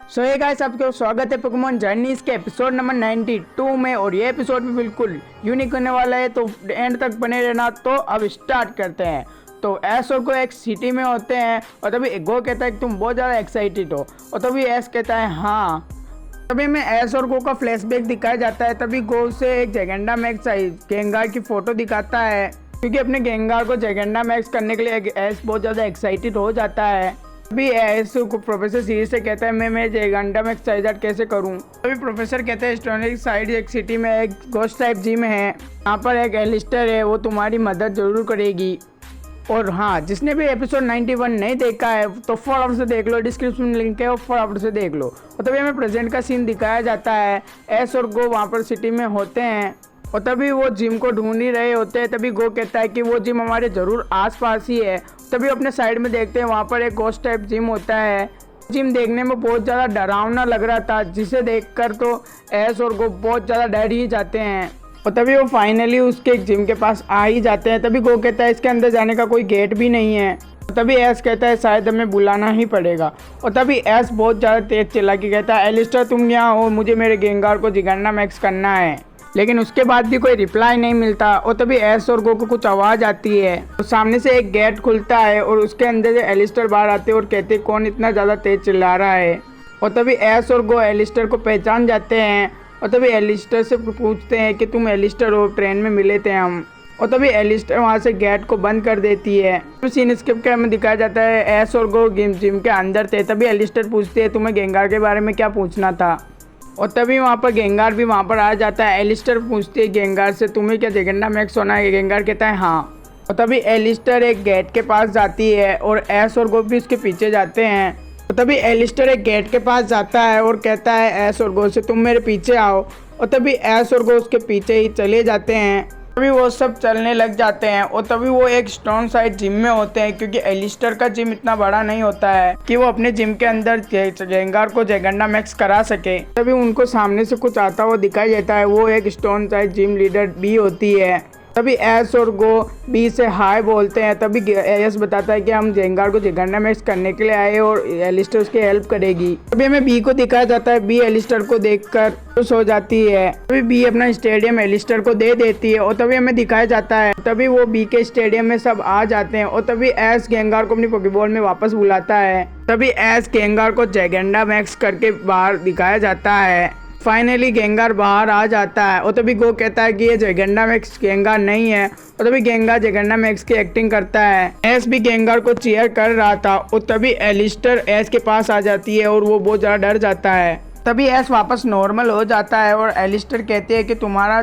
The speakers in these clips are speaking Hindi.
सो ये गाइस आपका स्वागत है पोकेमॉन जर्नीज के एपिसोड नंबर 92 में। और ये एपिसोड भी बिल्कुल यूनिक होने वाला है, तो एंड तक बने रहना। तो अब स्टार्ट करते हैं। तो एस और को एक सिटी में होते हैं और तभी गो कहता है कि तुम बहुत ज़्यादा एक्साइटेड हो, और तभी एस कहता है हाँ। तभी में एस और गो का फ्लैशबैक दिखाया जाता है। तभी गो से एक जेगेंडा मैक्स गेंगार की फ़ोटो दिखाता है, क्योंकि अपने गेंगार को जेगेंडा मैक्स करने के लिए एस बहुत ज़्यादा एक्साइटेड हो जाता है। अभी एस को प्रोफेसर सीरीज से कहता है मैं जेगेंडा मैक्स चार्जर कैसे करूं। अभी प्रोफेसर कहते हैं स्टोनिक साइड एक सिटी में एक घोस्ट टाइप जिम है, यहाँ पर एक एलिस्टर है, वो तुम्हारी मदद जरूर करेगी। और हाँ, जिसने भी एपिसोड 91 नहीं देखा है तो फटाफट से देख लो, डिस्क्रिप्शन में लिंक है, वो फटाफट से देख लो। और तभी हमें प्रेजेंट का सीन दिखाया जाता है। एस और गो वहाँ पर सिटी में होते हैं और तभी वो जिम को ढूंढ ही रहे होते हैं। तभी गो कहता है कि वो जिम हमारे ज़रूर आसपास ही है। तभी अपने साइड में देखते हैं, वहाँ पर एक घोस्ट टाइप जिम होता है। जिम देखने में बहुत ज़्यादा डरावना लग रहा था, जिसे देखकर तो एस और गो बहुत ज़्यादा डर ही जाते हैं। और तभी वो फाइनली उसके जिम के पास आ ही जाते हैं। तभी गो कहता है इसके अंदर जाने का कोई गेट भी नहीं है। तभी एस कहता है शायद हमें बुलाना ही पड़ेगा। और तभी एस बहुत ज़्यादा तेज चिल्ला के कहता है एलिस्टर तुम यहाँ हो, मुझे मेरे गेंगार को जेगेंडा मैक्स करना है। लेकिन उसके बाद भी कोई रिप्लाई नहीं मिलता। और तभी एस और गो को कुछ आवाज़ आती है और सामने से एक गेट खुलता है और उसके अंदर से एलिस्टर बाहर आते हैं और कहते हैं कौन इतना ज़्यादा तेज चिल्ला रहा है। और तभी एस और गो एलिस्टर को पहचान जाते हैं और तभी एलिस्टर से पूछते हैं कि तुम एलिस्टर हो, ट्रेन में मिले थे हम। और तभी एलिस्टर वहाँ से गेट को बंद कर देती है। तो सीन स्किप के हमें दिखाया जाता है एस और गो जिम के अंदर थे। तभी एलिस्टर पूछते हैं तुम्हें गेंगार के बारे में क्या पूछना था। और तभी वहाँ पर गेंगार भी वहाँ पर आ जाता है। एलिस्टर पूछती है गेंगार से तुम्हें क्या जेगेंडा मैक्स होना है। गेंगार कहता है हाँ। और तभी एलिस्टर एक गेट के पास जाती है और एस और गो भी उसके पीछे जाते हैं। और तभी एलिस्टर एक गेट के पास जाता है और कहता है एस और गो से तुम मेरे पीछे आओ। और तभी एस और गो उसके पीछे ही चले जाते हैं। तभी वो सब चलने लग जाते हैं और तभी वो एक स्टोन साइड जिम में होते हैं, क्योंकि एलिस्टर का जिम इतना बड़ा नहीं होता है कि वो अपने जिम के अंदर गेंगार को जेगेंडा मैक्स करा सके। तभी उनको सामने से कुछ आता हुआ दिखाई देता है, वो एक स्टोन साइड जिम लीडर बी होती है। तभी एस और गो बी से हाय बोलते हैं। तभी एस बताता है कि हम जेंगार को जेगेंडा मैक्स करने के लिए आए और एलिस्टर उसकी हेल्प करेगी। तभी हमें बी को दिखाया जाता है। बी एलिस्टर को देखकर खुश हो जाती है। तभी बी अपना स्टेडियम एलिस्टर को दे देती है और तभी हमें दिखाया जाता है। तभी वो बी के स्टेडियम में सब आ जाते हैं और तभी एस गेंगार को अपनी पोकेबॉल में वापस बुलाता है। तभी एस गेंगार को जेगेंडा मैक्स करके बाहर दिखाया जाता है। फाइनली गेंगार बाहर आ जाता है और तभी गो कहता है कि ये जेगेंडा मैक्स गेंगार नहीं है। और तभी गेंगार जेगेंडा मैक्स की एक्टिंग करता है। एस भी गेंगार को चीयर कर रहा था और तभी एलिस्टर एस के पास आ जाती है और वो बहुत ज़्यादा डर जाता है। तभी एस वापस नॉर्मल हो जाता है और एलिस्टर कहते हैं कि तुम्हारा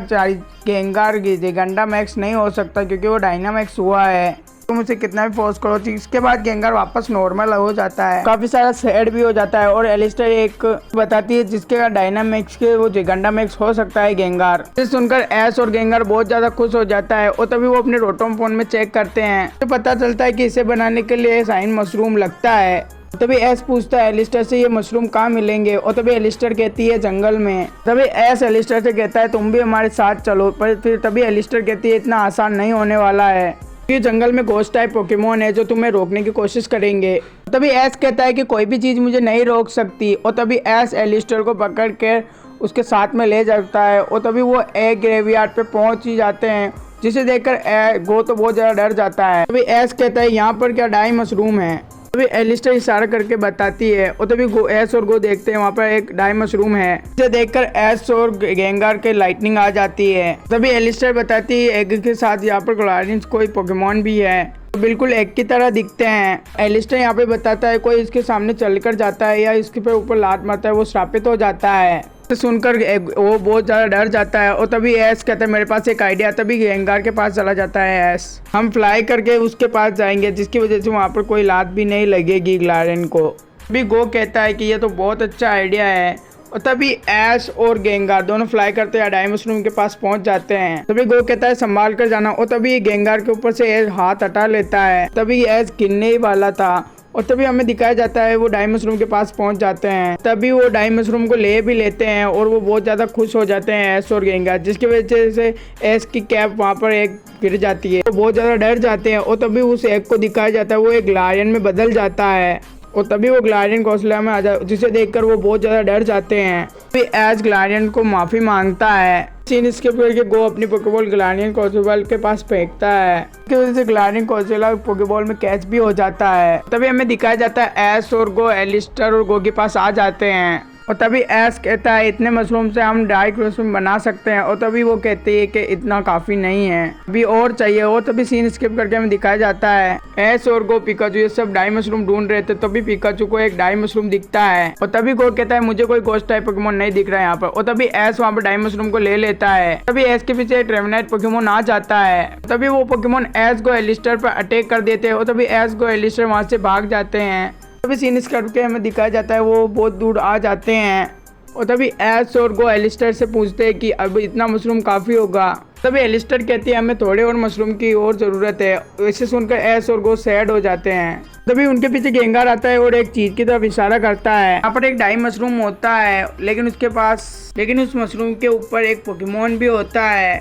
गेंगार जेगेंडा मैक्स नहीं हो सकता, क्योंकि वो डायनामैक्स हुआ है, तुम उसे कितना भी फोर्स करो। इसके बाद गेंगार वापस नॉर्मल हो जाता है, काफी सारा सैड भी हो जाता है। और एलिस्टर एक बताती है जिसके डायनामैक्स के वो जेगेंडा मैक्स हो सकता है गेंगार। इसे सुनकर एस और गेंगार बहुत ज्यादा खुश हो जाता है और तभी वो अपने रोटोम फोन में चेक करते हैं तो पता चलता है कि इसे बनाने के लिए साइन मशरूम लगता है। तभी एस पूछता है एलिस्टर से ये मशरूम कहाँ मिलेंगे। और तभी एलिस्टर कहती है जंगल में। तभी एस एलिस्टर से कहता है तुम भी हमारे साथ चलो। पर फिर तभी एलिस्टर कहती है इतना आसान नहीं होने वाला है, ये जंगल में घोस्ट टाइप पोकेमोन है जो तुम्हें रोकने की कोशिश करेंगे। तभी एस कहता है कि कोई भी चीज़ मुझे नहीं रोक सकती। और तभी एस एलिस्टर को पकड़ कर उसके साथ में ले जाता है और तभी वो एक ग्रेवयार्ड पे पहुंच ही जाते हैं, जिसे देखकर गो तो बहुत ज़्यादा डर जाता है। तभी एस कहता है यहाँ पर क्या डाई मशरूम है। तभी एलिस्टर इशारा करके बताती है और तभी एस और गो देखते हैं वहाँ पर एक डाई मशरूम है, जिसे देखकर एस और गेंगार के लाइटनिंग आ जाती है। तभी एलिस्टर बताती है एग के साथ यहाँ पर ग्लारिंस कोई पोकेमॉन भी है, तो बिल्कुल एग की तरह दिखते हैं। एलिस्टर यहाँ पे बताता है कोई इसके सामने चलकर जाता है या इसके पे ऊपर लात मारता है वो श्रापित हो जाता है। तो सुनकर वो बहुत ज़्यादा डर जाता है और तभी एस कहता है मेरे पास एक आइडिया। तभी गेंगार के पास चला जाता है एस, हम फ्लाई करके उसके पास जाएंगे जिसकी वजह से वहाँ पर कोई लात भी नहीं लगेगी ग्लारेन को। तभी गो कहता है कि ये तो बहुत अच्छा आइडिया है। और तभी एस और गेंगार दोनों फ्लाई करते हैं डाई मशरूम के पास पहुंच जाते हैं। तभी गो कहता है संभाल कर जाना। और तभी गेंगार के ऊपर से एस हाथ हटा लेता है। तभी एस गिरने ही वाला था और तभी हमें दिखाया जाता है वो डाई मशरूम के पास पहुंच जाते हैं। तभी वो डाई मशरूम को ले भी लेते हैं और वो बहुत ज़्यादा खुश हो जाते हैं एस और गेंगार, जिसकी वजह से एस की कैप वहाँ पर एक गिर जाती है। वो बहुत ज़्यादा डर जाते हैं और तभी उस एग को दिखाया जाता है वो एक लायन में बदल जाता है। और तभी वो ग्लाडियन घोंसला में आ जाता, जिसे देखकर वो बहुत ज़्यादा डर जाते हैं। तभी एज ग्लाडियन को माफ़ी मांगता है। सीन स्किप करके गो अपनी पोकेबॉल ग्लाडियन घोंसला के पास फेंकता है, इसकी वजह से ग्लाडियन घोंसला पोकेबॉल में कैच भी हो जाता है। तभी हमें दिखाया जाता है एस और गो एलिस्टर और गो के पास आ जाते हैं और तभी एस कहता है इतने मशरूम से हम डाई मशरूम बना सकते हैं और तभी वो कहती है कि इतना काफ़ी नहीं है, अभी और चाहिए। और तभी सीन स्किप करके हमें दिखाया जाता है एस और गो पिकाचू ये सब डाई मशरूम ढूंढ रहे थे, तभी पिकाचू को एक डाई मशरूम दिखता है और तभी गो कहता है मुझे कोई घोस्ट टाइप पोकेमोन नहीं दिख रहा है यहाँ पर। और तभी एस वहाँ पर डाई मशरूम को ले लेता है। तभी एस के पीछे ट्रेवनाइट पोकेमोन आ जाता है, तभी वो पोकेमोन एस गो एलिस्टर पर अटैक कर देते हैं और तभी एस गो एलिस्टर वहाँ से भाग जाते हैं। तभी सीन करके हमें दिखाया जाता है वो बहुत दूर आ जाते हैं और तभी एस और गो एलिस्टर से पूछते हैं कि अब इतना मशरूम काफ़ी होगा। तभी एलिस्टर कहती है हमें थोड़े और मशरूम की और ज़रूरत है। इसे सुनकर एस और गो सैड हो जाते हैं। तभी उनके पीछे गेंगार आता है और एक चीज़ की तरफ इशारा करता है। यहाँ पर एक डाई मशरूम होता है लेकिन उस मशरूम के ऊपर एक पोकेमोन भी होता है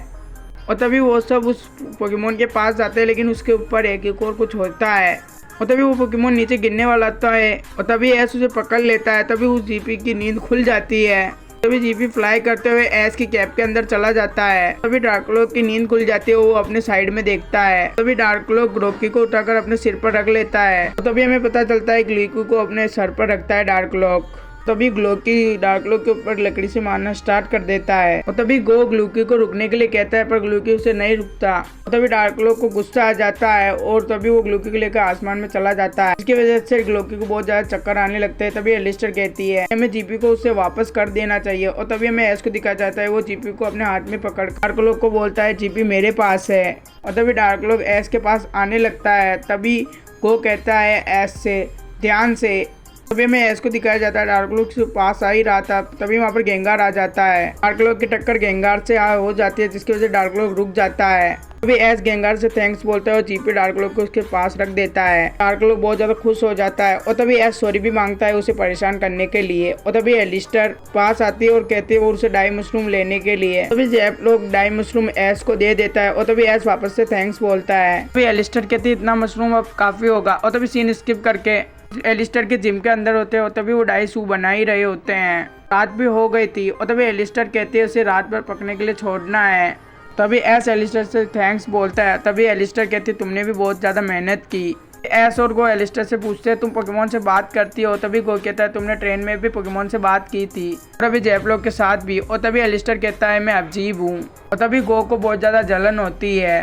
और तभी वो सब उस पोकेमोन के पास जाते हैं लेकिन उसके ऊपर एक और कुछ होता है और तभी वो पोकेमोन नीचे गिरने वाला होता है और तभी एस उसे पकड़ लेता है। तभी उस जीपी की नींद खुल जाती है, तभी जीपी फ्लाई करते हुए एस की कैप के अंदर चला जाता है। तभी डार्कलोक की नींद खुल जाती है, वो अपने साइड में देखता है। तभी डार्कलोक ग्रोकी को उठाकर अपने सिर पर रख लेता है और तभी हमें पता चलता है ग्लीकू को अपने सर पर रखता है डार्कलोक। तभी ग्लोकी डार्कलोक के ऊपर लकड़ी से मारना स्टार्ट कर देता है और तभी गो ग्लूकी को रुकने के लिए कहता है पर ग्लूकी उसे नहीं रुकता और तभी डार्कलोक को गुस्सा आ जाता है और तभी वो ग्लूकी को लेकर आसमान में चला जाता है। इसकी वजह से ग्लूकी को बहुत ज्यादा चक्कर आने लगते हैं। तभी एलिस्टर कहती है हमें जीपी को उससे वापस कर देना चाहिए और तभी हमें एस को दिखाया जाता है वो जीपी को अपने हाथ में पकड़ डार्कलोक को बोलता है जीपी मेरे पास है और तभी डार्कलोक एस के पास आने लगता है। तभी गो कहता है एस से ध्यान से, तभी हमें एस को दिखाया जाता है डार्कलोक से पास आ ही रहा था। तभी वहाँ पर गेंगार आ जाता है, डार्कलोक की टक्कर गेंगार से हो जाती है जिसकी वजह से डार्कलोक रुक जाता है। तभी एस गेंगार से थैंक्स बोलता है और जीपी डार्कलोक को उसके पास रख देता है। डार्कलोक बहुत ज्यादा खुश हो जाता है और तभी एस सॉरी भी मांगता है उसे परेशान करने के लिए और तभी एलिस्टर पास आती है और कहती है वो उसे डाई मशरूम लेने के लिए। तभी जेपलोक डाई मशरूम एस को दे देता है और तभी एस वापस से थैंक्स बोलता है। तभी एलिस्टर कहती है इतना मशरूम अब काफी होगा और तभी सीन स्किप करके एलिस्टर के जिम के अंदर होते हैं और तभी वो डाई सूप बना ही रहे होते हैं। रात भी हो गई थी और तभी एलिस्टर कहते हैं उसे रात भर पकने के लिए छोड़ना है। तभी एस एलिस्टर से थैंक्स बोलता है। तभी एलिस्टर कहती है तुमने भी बहुत ज़्यादा मेहनत की। एस और गो एलिस्टर से पूछते हैं तुम पोकेमोन से बात करती हो। तभी गो कहता है तुमने ट्रेन में भी पोकेमोन से बात की थी और अभी जेपलोक के साथ भी। और तभी एलिस्टर कहता है मैं अजीब हूँ और तभी गो को बहुत ज़्यादा जलन होती है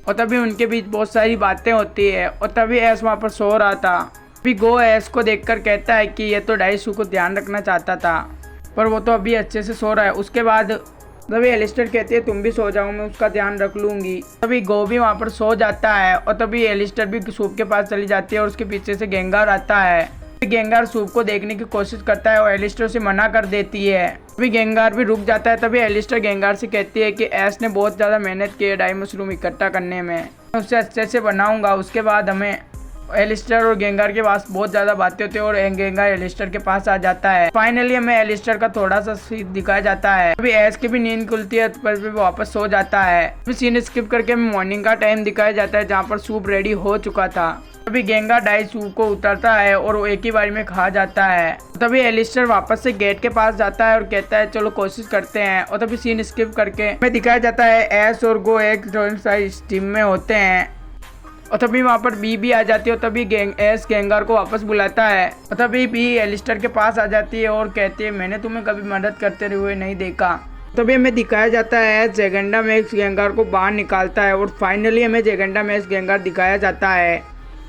और तभी उनके बीच बहुत सारी बातें होती है और तभी एस वहाँ पर सो रहा था। अभी गो एस को देखकर कहता है कि ये तो डाइसू को ध्यान रखना चाहता था पर वो तो अभी अच्छे से सो रहा है। उसके बाद तभी एलिस्टर कहती है तुम भी सो जाओ मैं उसका ध्यान रख लूँगी। तभी गो भी वहाँ पर सो जाता है और तभी एलिस्टर भी सूप के पास चली जाती है और उसके पीछे से गेंगार आता है। गेंगार सूप को देखने की कोशिश करता है और एलिस्टर उसे मना कर देती है। तभी गेंगार भी रुक जाता है। तभी एलिस्टर गेंगार से कहती है कि एस ने बहुत ज़्यादा मेहनत की है डाई मशरूम इकट्ठा करने में, मैं उससे अच्छे से बनाऊँगा। उसके बाद हमें एलिस्टर और गेंगार के पास बहुत ज़्यादा बातें होती है और गेंगार एलिस्टर के पास आ जाता है। फाइनली हमें एलिस्टर का थोड़ा सा सीन दिखाया जाता है। अभी एस की भी नींद खुलती है पर भी वापस सो जाता है। अभी सीन स्किप करके हमें मॉर्निंग का टाइम दिखाया जाता है जहाँ पर सूप रेडी हो चुका था। तभी गेंगार डाई सूप को उतारता है और वो एक ही बारी में खा जाता है। तभी एलिस्टर वापस से गेट के पास जाता है और कहता है चलो कोशिश करते हैं और तभी सीन स्किप करके हमें दिखाया जाता है एस और गो एक टीम में होते हैं और तभी वहाँ पर बी भी आ जाती है और तभी एस गेंगार को वापस बुलाता है और तभी बी एलिस्टर के पास आ जाती है और कहती है मैंने तुम्हें कभी मदद करते हुए नहीं देखा। तभी हमें दिखाया जाता है जेगंडा मैक्स गेंगार को बाहर निकालता है और फाइनली हमें जेगंडा मैक्स गेंगार दिखाया जाता है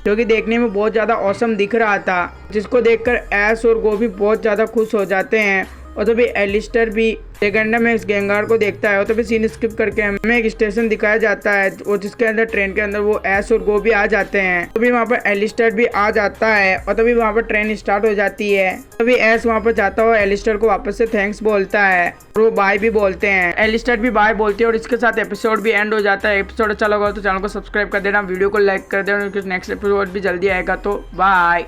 जो कि देखने में बहुत ज़्यादा औसम दिख रहा था, जिसको देखकर एस और गो भी बहुत ज़्यादा खुश हो जाते हैं और तभी एलिस्टर भी जेगंडा में इस गेंगार को देखता है और तभी सीन स्किप करके हमें एक स्टेशन दिखाया जाता है और जिसके अंदर ट्रेन के अंदर वो एस और गो भी आ जाते हैं। तभी वहाँ पर एलिस्टर भी आ जाता है और तभी वहाँ पर ट्रेन स्टार्ट हो जाती है। तभी एस वहाँ पर जाता हुआ एलिस्टर को वापस से थैंक्स बोलता है और वो बाय भी बोलते हैं। एलिस्टर भी बाय बोलते हैं और इसके साथ एपिसोड भी एंड हो जाता है। एपिसोड अच्छा लगा तो चैनल को सब्सक्राइब कर देना, वीडियो को लाइक कर देना, नेक्स्ट एपिसोड भी जल्दी आएगा। तो बाय।